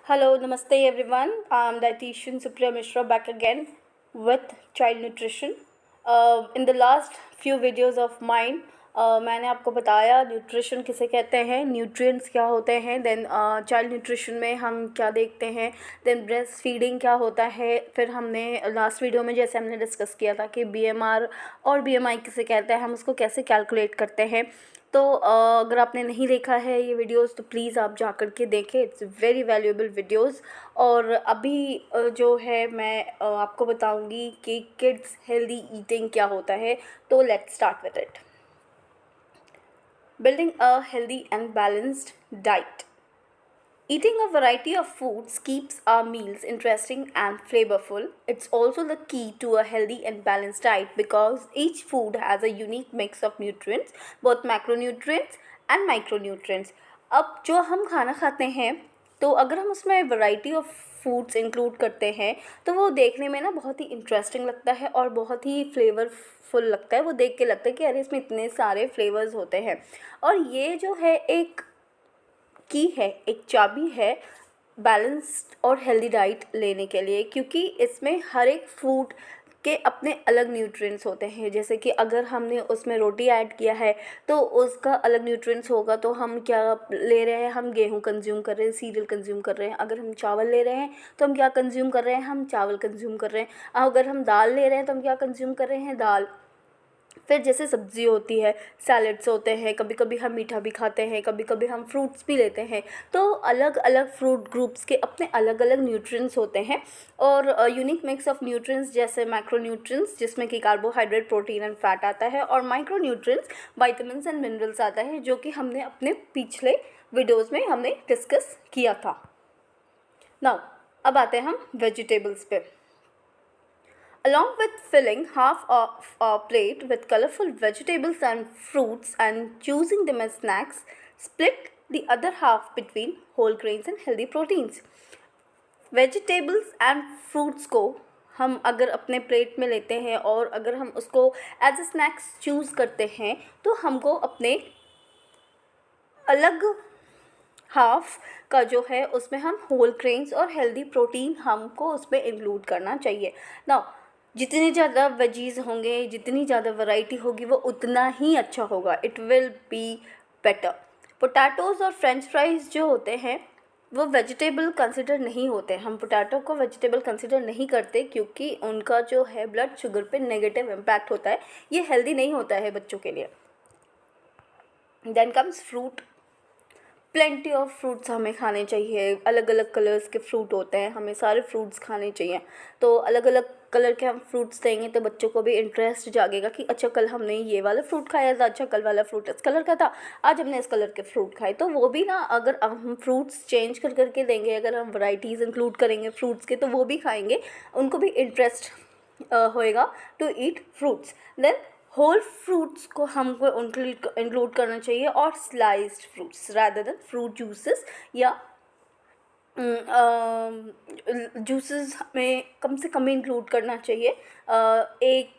Hello, namaste everyone. I'm dietitian Supriya Mishra back again with child nutrition. In the last few videos of mine, मैंने आपको बताया nutrition किसे कहते हैं, nutrients क्या होते हैं, देन चाइल्ड न्यूट्रिशन में हम क्या देखते हैं, देन ब्रेस्ट फीडिंग क्या होता है। फिर हमने लास्ट वीडियो में जैसे हमने डिस्कस किया था कि बीएमआर और बीएमआई किसे कहते हैं, हम उसको कैसे कैलकुलेट करते हैं। तो अगर आपने नहीं देखा है ये वीडियोस तो प्लीज़ आप जा कर के देखें, इट्स वेरी वैल्यूएबल वीडियोस। और अभी जो है मैं आपको बताऊंगी कि किड्स हेल्दी ईटिंग क्या होता है। तो let's start with it. Building a healthy and balanced diet. Eating a variety of foods keeps our meals interesting and flavorful. It's also the key to a healthy and balanced diet because each food has a unique mix of nutrients, both macronutrients and micronutrients. अब जो हम खाना खाते हैं तो अगर हम उसमें वैरायटी ऑफ फूड्स इंक्लूड करते हैं तो वो देखने में ना बहुत ही इंटरेस्टिंग लगता है और बहुत ही फ्लेवरफुल लगता है। वो देख के लगता है कि अरे इसमें इतने सारे फ्लेवर्स होते हैं। और ये जो है एक की है, एक चाबी है बैलेंस्ड और हेल्दी डाइट लेने के लिए, क्योंकि इसमें हर एक फूड के अपने अलग न्यूट्रिएंट्स होते हैं। जैसे कि अगर हमने उसमें रोटी ऐड किया है तो उसका अलग न्यूट्रिएंट्स होगा। तो हम क्या ले रहे हैं, हम गेहूँ कंज्यूम कर रहे हैं, सीरियल कंज्यूम कर रहे हैं। अगर हम चावल ले रहे हैं तो हम क्या कंज्यूम कर रहे हैं, हम चावल कंज्यूम कर रहे हैं। अगर हम दाल ले रहे हैं तो हम क्या कंज्यूम कर रहे हैं, दाल। फिर जैसे सब्ज़ी होती है, सैलड्स होते हैं, कभी कभी हम मीठा भी खाते हैं, कभी कभी हम फ्रूट्स भी लेते हैं। तो अलग अलग फ्रूट ग्रुप्स के अपने अलग अलग न्यूट्रिएंट्स होते हैं और यूनिक मिक्स ऑफ न्यूट्रिएंट्स जैसे मैक्रोन्यूट्रिएंट्स जिसमें कि कार्बोहाइड्रेट, प्रोटीन एंड फैट आता है, और माइक्रोन्यूट्रिएंट्स विटामिन्स एंड मिनरल्स आता है, जो कि हमने अपने पिछले वीडियोज़ में हमने डिस्कस किया था। नाउ अब आते हैं हम वेजिटेबल्स पे। Along with filling half of our plate with colorful vegetables and fruits and choosing them as snacks, split the other half between whole grains and healthy proteins. Vegetables and fruits को हम अगर अपने plate में लेते हैं और अगर हम उसको एज अ स्नैक्स चूज़ करते हैं तो हमको अपने अलग हाफ का जो है उसमें हम होल ग्रेन्स और हेल्दी प्रोटीन हमको उसमें इंक्लूड करना चाहिए। नाउ जितने ज़्यादा वेजीज़ होंगे, जितनी ज़्यादा वैरायटी होगी, वो उतना ही अच्छा होगा, it will be better. Potatoes और फ्रेंच फ्राइज़ जो होते हैं वो वेजिटेबल कंसिडर नहीं होते। हम पोटैटो को वेजिटेबल कंसिडर नहीं करते क्योंकि उनका जो है ब्लड शुगर पे नेगेटिव इम्पैक्ट होता है। ये हेल्दी नहीं होता है बच्चों के लिए। Then comes fruit. Plenty of fruits हमें खाने चाहिए। अलग अलग कलर्स के फ्रूट होते हैं, हमें सारे फ्रूट्स खाने चाहिए। तो अलग अलग कलर के हम फ्रूट्स देंगे तो बच्चों को भी इंटरेस्ट जागेगा कि अच्छा कल हमने ये वाला फ्रूट खाया था, अच्छा कल वाला फ्रूट इस कलर का था, आज हमने इस कलर के फ्रूट खाए। तो वो भी ना, अगर हम फ्रूट्स चेंज कर करके देंगे, अगर हम वैरायटीज़ इंक्लूड करेंगे फ्रूट्स के, तो वो भी खाएंगे, उनको भी इंटरेस्ट होएगा to eat fruits. Then whole fruits को हमको इंक्लूड करना चाहिए और sliced fruits rather than fruit juices या जूसेस हमें कम से कम इंक्लूड करना चाहिए। एक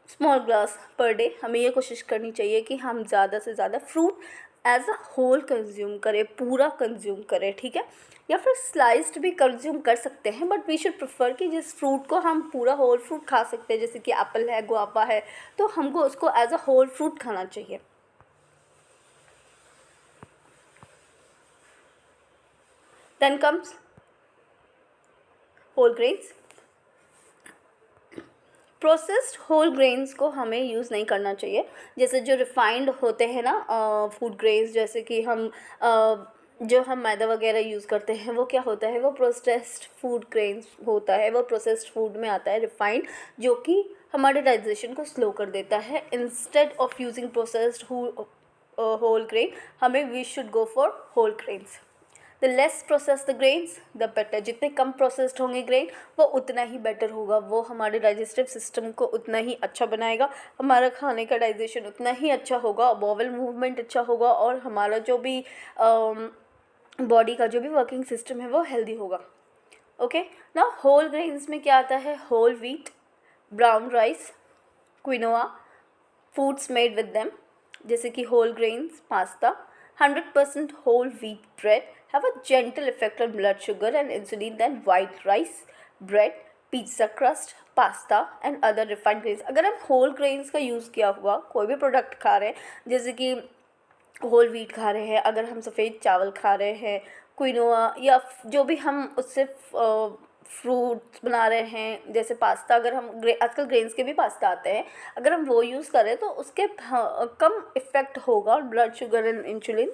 स्मॉल ग्लास पर डे हमें ये कोशिश करनी चाहिए कि हम ज़्यादा से ज़्यादा fruit as a whole consume करें, पूरा कंज्यूम करें, ठीक है। या फिर स्लाइस्ड भी कंज्यूम कर सकते हैं, बट वी शुड प्रेफर कि जिस फ्रूट को हम पूरा होल फ्रूट खा सकते हैं, जैसे कि एप्पल है, गुआवा है, तो हमको उसको एज अ होल फ्रूट खाना चाहिए। Then comes whole grains. Processed whole grains को हमें यूज़ नहीं करना चाहिए। जैसे जो रिफाइंड होते हैं ना फूड ग्रेन्स, जैसे कि हम जो हम मैदा वगैरह यूज़ करते हैं, वो क्या होता है, वो प्रोसेस्ड फूड ग्रेन्स होता है, वो प्रोसेस्ड फूड में आता है रिफाइंड, जो कि हमारे डाइजेशन को स्लो कर देता है। Instead of using processed whole grain, हमें we should go for whole grains. The less process the grains the better. जितने कम प्रोसेस्ड होंगे ग्रेन वो उतना ही बेटर होगा, वो हमारे डाइजेस्टिव सिस्टम को उतना ही अच्छा बनाएगा, हमारा खाने का डाइजेशन उतना ही अच्छा होगा, बॉवल मूवमेंट अच्छा होगा, और हमारा जो भी बॉडी का जो भी वर्किंग सिस्टम है वो हेल्दी होगा। ओके, ना होल ग्रेन्स में क्या आता है, whole wheat, brown rice, quinoa, foods made with them, जैसे कि whole grains pasta, 100% whole wheat bread, have a gentle effect on blood sugar and insulin than white rice, bread, pizza crust, pasta and other refined grains. अगर हम whole grains का use किया हुआ कोई भी product खा रहे हैं, जैसे कि होल व्हीट खा रहे हैं, अगर हम सफ़ेद चावल खा रहे हैं, क्विनोआ या जो भी हम उससे फ्रूट्स बना रहे हैं, जैसे पास्ता, अगर हम आजकल ग्रेन्स के भी पास्ता आते हैं, अगर हम वो यूज़ करें तो उसके कम इफ़ेक्ट होगा blood sugar and insulin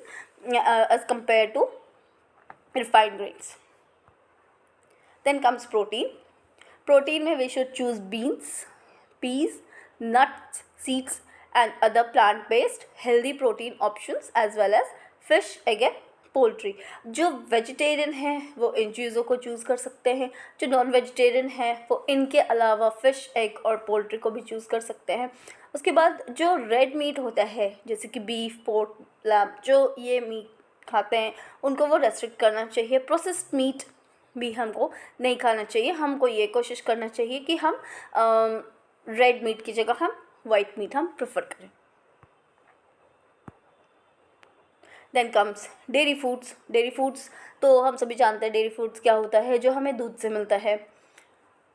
as compare to refined grains. Then comes protein. Protein में we should choose beans, peas, nuts, seeds and other plant-based healthy protein options as well as fish, egg and poultry. जो vegetarian हैं वो इन चीज़ों को choose कर सकते हैं, जो नॉन वेजिटेरियन हैं वो इनके अलावा फ़िश, एग और पोल्ट्री को भी चूज़ कर सकते हैं। उसके बाद जो रेड मीट होता है, जैसे कि बीफ, पोर्क, लैम्ब, जो ये मीट खाते हैं उनको वो रेस्ट्रिक्ट करना चाहिए। प्रोसेस्ड मीट भी हमको नहीं खाना चाहिए। हमको ये कोशिश करना चाहिए कि हम रेड मीट की जगह हम वाइट मीट हम प्रेफर करें। Then comes dairy foods. Dairy foods तो हम सभी जानते हैं डेयरी फूड्स क्या होता है, जो हमें दूध से मिलता है।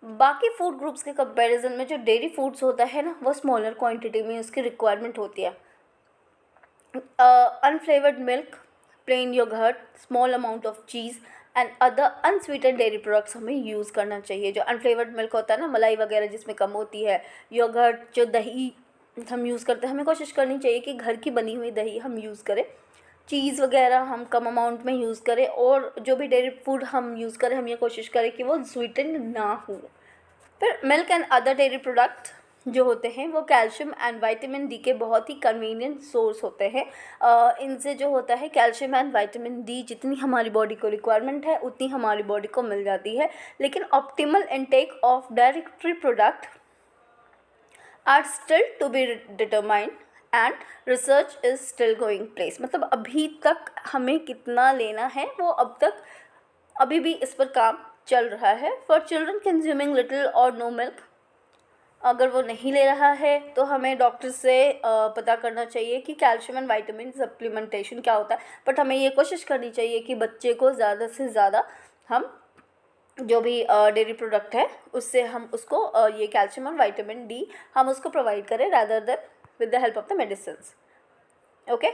बाकी फूड ग्रुप्स के कंपैरिजन में जो डेयरी फूड्स होता है ना, वो स्मॉलर क्वांटिटी में उसकी रिक्वायरमेंट होती है। Unflavoured milk, plain yogurt, small amount of cheese and other unsweetened dairy products हमें यूज़ करना चाहिए। जो अनफ्लेवर्ड मिल्क होता है ना, मलाई वगैरह जिसमें कम होती है, योगर्ट, जो दही हम यूज़ करते हैं, हमें कोशिश करनी चाहिए कि घर की बनी हुई दही हम यूज़ करें। चीज़ वगैरह हम कम अमाउंट में यूज़ करें, और जो भी डेयरी फूड हम यूज़ करें हम ये कोशिश करें कि वो स्वीटेंड ना हो। फिर milk and other dairy product जो होते हैं वो कैल्शियम एंड विटामिन डी के बहुत ही कन्वीनियंट सोर्स होते हैं। इनसे जो होता है कैल्शियम एंड विटामिन डी जितनी हमारी बॉडी को रिक्वायरमेंट है उतनी हमारी बॉडी को मिल जाती है। लेकिन optimal intake of directory product are still to be determined and research is still going place. मतलब अभी तक हमें कितना लेना है वो अभी भी इस पर काम चल रहा है। फॉर चिल्ड्रन कंज्यूमिंग लिटिल और नो मिल्क, अगर वो नहीं ले रहा है तो हमें डॉक्टर से पता करना चाहिए कि कैल्शियम एंड विटामिन सप्लीमेंटेशन क्या होता है। बट हमें ये कोशिश करनी चाहिए कि बच्चे को ज़्यादा से ज़्यादा हम जो भी डेयरी प्रोडक्ट है उससे हम उसको ये कैल्शियम और विटामिन डी हम उसको प्रोवाइड करें rather than with the help of the medicines. Okay,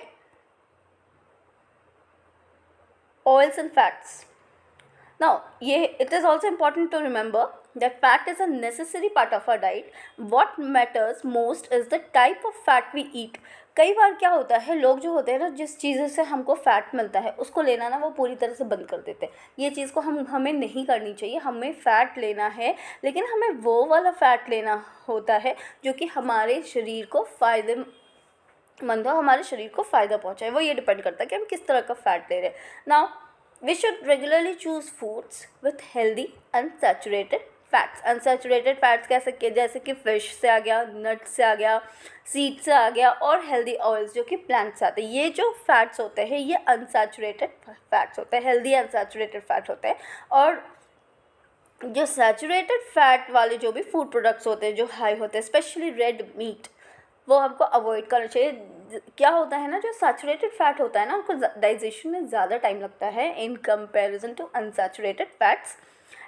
oils and fats. Now, it is also important to remember that fat is a necessary part of our diet. What matters most is the type of fat we eat. कई बार क्या होता है, लोग जो होते हैं ना, जिस चीज़ से हमको फ़ैट मिलता है उसको लेना ना वो पूरी तरह से बंद कर देते हैं। ये चीज़ को हमें नहीं करनी चाहिए। हमें फ़ैट लेना है, लेकिन हमें वो वाला फ़ैट लेना होता है जो कि हमारे शरीर को फ़ायदेमंद हो, हमारे शरीर को फ़ायदा पहुँचाए। वो ये डिपेंड करता है कि हम किस तरह का फ़ैट ले रहे हैं। Now we should regularly choose foods with healthy unsaturated fats. Unsaturated fats जैसे कि फिश से आ गया, नट से आ गया, सीड से आ गया, और हेल्दी ऑयल्स जो कि प्लांट से आते हैं। ये जो फैट्स होते हैं ये अनसैचुरेटेड फैट्स होते हैं, हेल्दी अनसैचुरेटेड फैट होते हैं। और जो सैचुरेटेड फैट वाले जो भी फूड प्रोडक्ट्स होते हैं जो हाई होते हैं, स्पेशली रेड मीट, वो हमको अवॉइड करना चाहिए। क्या होता है ना, जो सैचुरेटेड फैट होता है ना उनको डाइजेशन में ज़्यादा टाइम लगता है in comparison to unsaturated fats.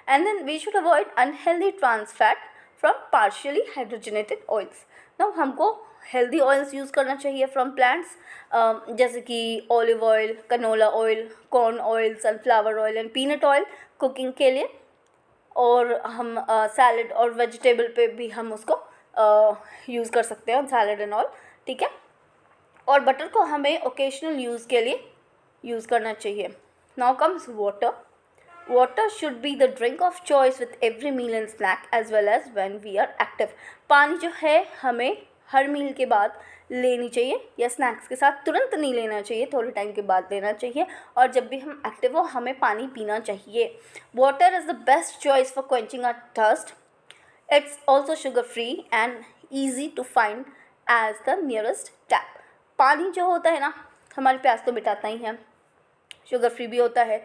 And then we should avoid unhealthy trans fat from partially hydrogenated oils. ना हमको हेल्दी ऑयल्स यूज़ करना चाहिए फ्रॉम प्लांट्स, जैसे कि olive oil, canola oil, corn oil, sunflower oil and peanut oil cooking के लिए। और हम सैलड और वेजिटेबल पे भी हम उसको यूज़ कर सकते हैं, सैलड एंड ऑल, ठीक है। और बटर को हमें ओकेजनल यूज़ के लिए यूज़ करना चाहिए। Now comes water. Water should be the drink of choice with every meal and snack as well as when we are active. पानी जो है हमें हर मील के बाद लेनी चाहिए, या स्नैक्स के साथ तुरंत नहीं लेना चाहिए, थोड़े टाइम के बाद लेना चाहिए। और जब भी हम एक्टिव हो हमें पानी पीना चाहिए। Water is the best choice for quenching our thirst. It's also sugar free and easy to find as the nearest tap. पानी जो होता है ना हमारी प्यास तो मिटाता ही है, शुगर फ्री भी होता है,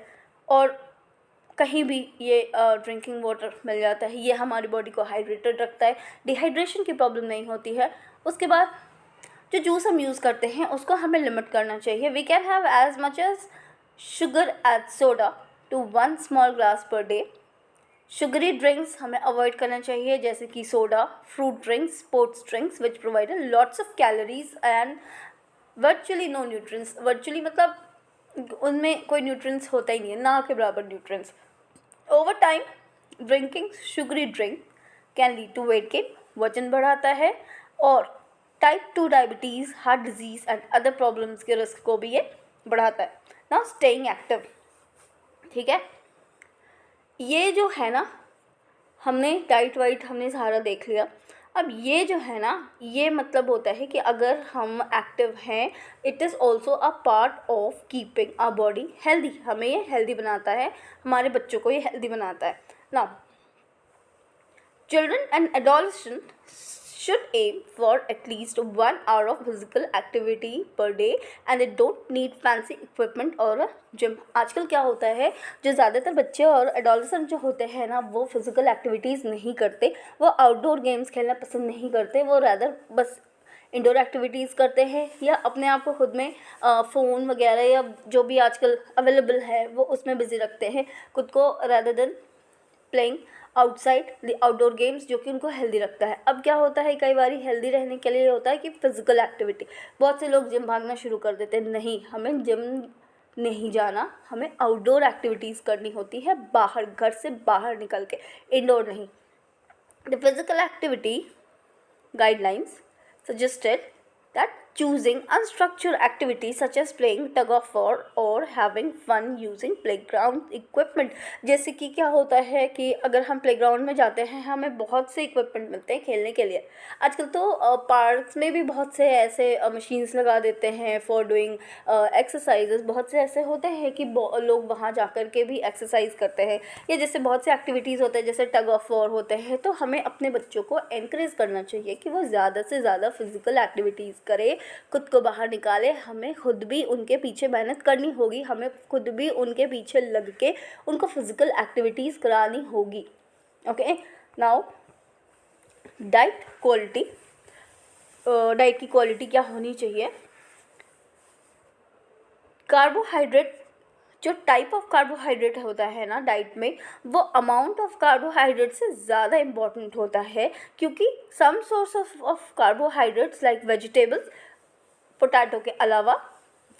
और कहीं भी ये ड्रिंकिंग वाटर मिल जाता है। ये हमारी बॉडी को हाइड्रेटेड रखता है, डिहाइड्रेशन की प्रॉब्लम नहीं होती है। उसके बाद जो जूस हम यूज़ करते हैं उसको हमें लिमिट करना चाहिए। We can have as much as sugar add soda to 1 small glass per day. Sugary drinks हमें अवॉइड करना चाहिए, जैसे कि soda, fruit drinks, sports drinks which provide lots of calories and virtually no nutrients. Virtually मतलब उनमें कोई nutrients होता ही नहीं है, ना के बराबर nutrients. Over time drinking sugary drink can lead to weight gain, वजन बढ़ाता है, और type 2 diabetes, heart disease and other problems के रिस्क को भी ये बढ़ाता है। नाउ स्टेइंग एक्टिव, ठीक है, ये जो है ना, हमने डाइट वाइट हमने सारा देख लिया। अब ये जो है ना, ये मतलब होता है कि अगर हम एक्टिव हैं, it is also a part of keeping our body healthy. हमें ये हेल्दी बनाता है, हमारे बच्चों को ये हेल्दी बनाता है। Now children and adolescents should aim for at least 1 hour of physical activity per day and they don't need fancy equipment or a gym। आजकल क्या होता है, जो ज़्यादातर बच्चे और एडोलसेंट जो होते हैं ना, वो फिज़िकल एक्टिविटीज़ नहीं करते, वो आउटडोर गेम्स खेलना पसंद नहीं करते, वो रैदर बस इंडोर एक्टिविटीज़ करते हैं या अपने आप को खुद में फ़ोन वगैरह या जो भी आजकल अवेलेबल है वो उसमें बिज़ी रखते हैं खुद को, rather than playing outside the outdoor games, जो कि उनको हेल्दी रखता है। अब क्या होता है, कई बार हेल्दी रहने के लिए होता है कि फ़िज़िकल एक्टिविटी, बहुत से लोग जिम भागना शुरू कर देते हैं। नहीं, हमें जिम नहीं जाना, हमें आउटडोर एक्टिविटीज़ करनी होती है, बाहर, घर से बाहर निकल के, इंडोर नहीं। The physical activity guidelines suggested that choosing unstructured activities such as playing tug of war or having fun using playground equipment। जैसे कि क्या होता है कि अगर हम प्लेग्राउंड में जाते हैं, हमें बहुत से इक्विपमेंट मिलते हैं खेलने के लिए। आजकल तो पार्क्स में भी बहुत से ऐसे मशीन्स लगा देते हैं फॉर डूइंग एक्सरसाइजेस। बहुत से ऐसे होते हैं कि लोग वहाँ जा कर के भी एक्सरसाइज करते हैं, या जैसे बहुत से एक्टिविटीज़ होते हैं जैसे टग ऑफ वॉर होते हैं। तो हमें अपने बच्चों को एनकरेज करना चाहिए कि वो ज़्यादा से ज़्यादा फिज़िकल एक्टिविटीज़ करें, खुद को बाहर निकाले। हमें खुद भी उनके पीछे मेहनत करनी होगी, हमें खुद भी उनके पीछे लग के उनको फिज़िकल एक्टिविटीज़ करानी होगी। Okay, now diet quality. Diet की क्वालिटी क्या होनी चाहिए? कार्बोहाइड्रेट, जो टाइप ऑफ कार्बोहाइड्रेट होता है ना डाइट में, वो अमाउंट ऑफ कार्बोहाइड्रेट से ज़्यादा इम्पॉर्टेंट होता है, क्योंकि some source of carbohydrates like vegetables, potato के अलावा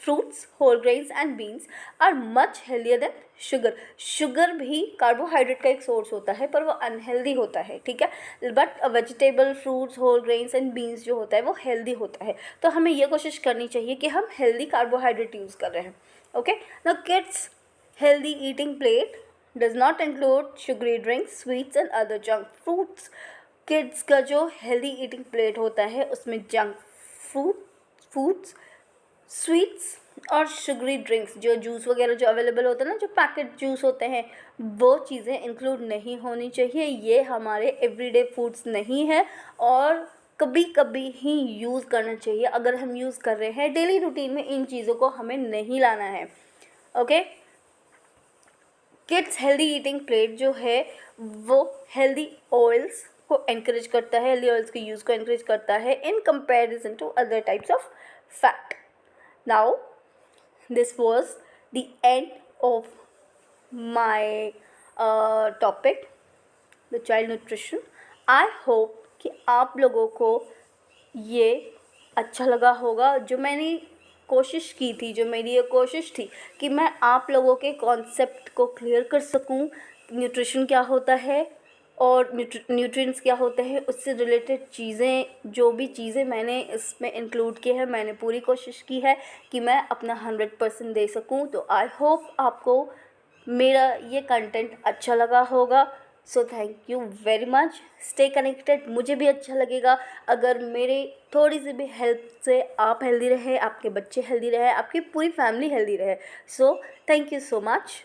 fruits, whole grains and beans are much healthier than sugar. Sugar भी कार्बोहाइड्रेट का एक सोर्स होता है, पर वो अनहेल्दी होता है, ठीक है, but vegetable, fruits, whole grains and beans जो होता है वो हेल्दी होता है। तो हमें ये कोशिश करनी चाहिए कि हम हेल्दी कार्बोहाइड्रेट यूज़ कर रहे हैं। Okay, now kids healthy eating plate does not include sugary drinks, sweets and other junk fruits. Kids का जो हेल्दी ईटिंग प्लेट होता है उसमें जंक फूड्स, स्वीट्स और शुगरी ड्रिंक्स, जो जूस वगैरह जो अवेलेबल होता है ना, जो पैकेट जूस होते हैं, वो चीज़ें इंक्लूड नहीं होनी चाहिए। ये हमारे एवरीडे फूड्स नहीं है और कभी कभी ही यूज़ करना चाहिए। अगर हम यूज़ कर रहे हैं डेली रूटीन में, इन चीज़ों को हमें नहीं लाना है। Okay, kids healthy eating plate जो है वो हेल्दी ऑयल्स को एनकरेज करता है, हेल्दी ऑयल्स के यूज़ को एनकरेज करता है in comparison to other types of fat. Now, this was the end of my topic, the child nutrition. I hope कि आप लोगों को ये अच्छा लगा होगा। जो मैंने कोशिश की थी, जो मेरी ये कोशिश थी कि मैं आप लोगों के कॉन्सेप्ट को क्लियर कर सकूं, न्यूट्रिशन क्या होता है और न्यूट्रिएंट्स क्या होते हैं, उससे रिलेटेड चीज़ें, जो भी चीज़ें मैंने इसमें इंक्लूड की है, मैंने पूरी कोशिश की है कि मैं अपना 100% दे सकूं। तो आई होप आपको मेरा ये कंटेंट अच्छा लगा होगा। So thank you very much, stay connected. मुझे भी अच्छा लगेगा अगर मेरे थोड़ी सी भी हेल्प से आप हेल्दी रहे, आपके बच्चे हेल्दी रहे, आपकी पूरी फैमिली हेल्दी रहे। So thank you so much.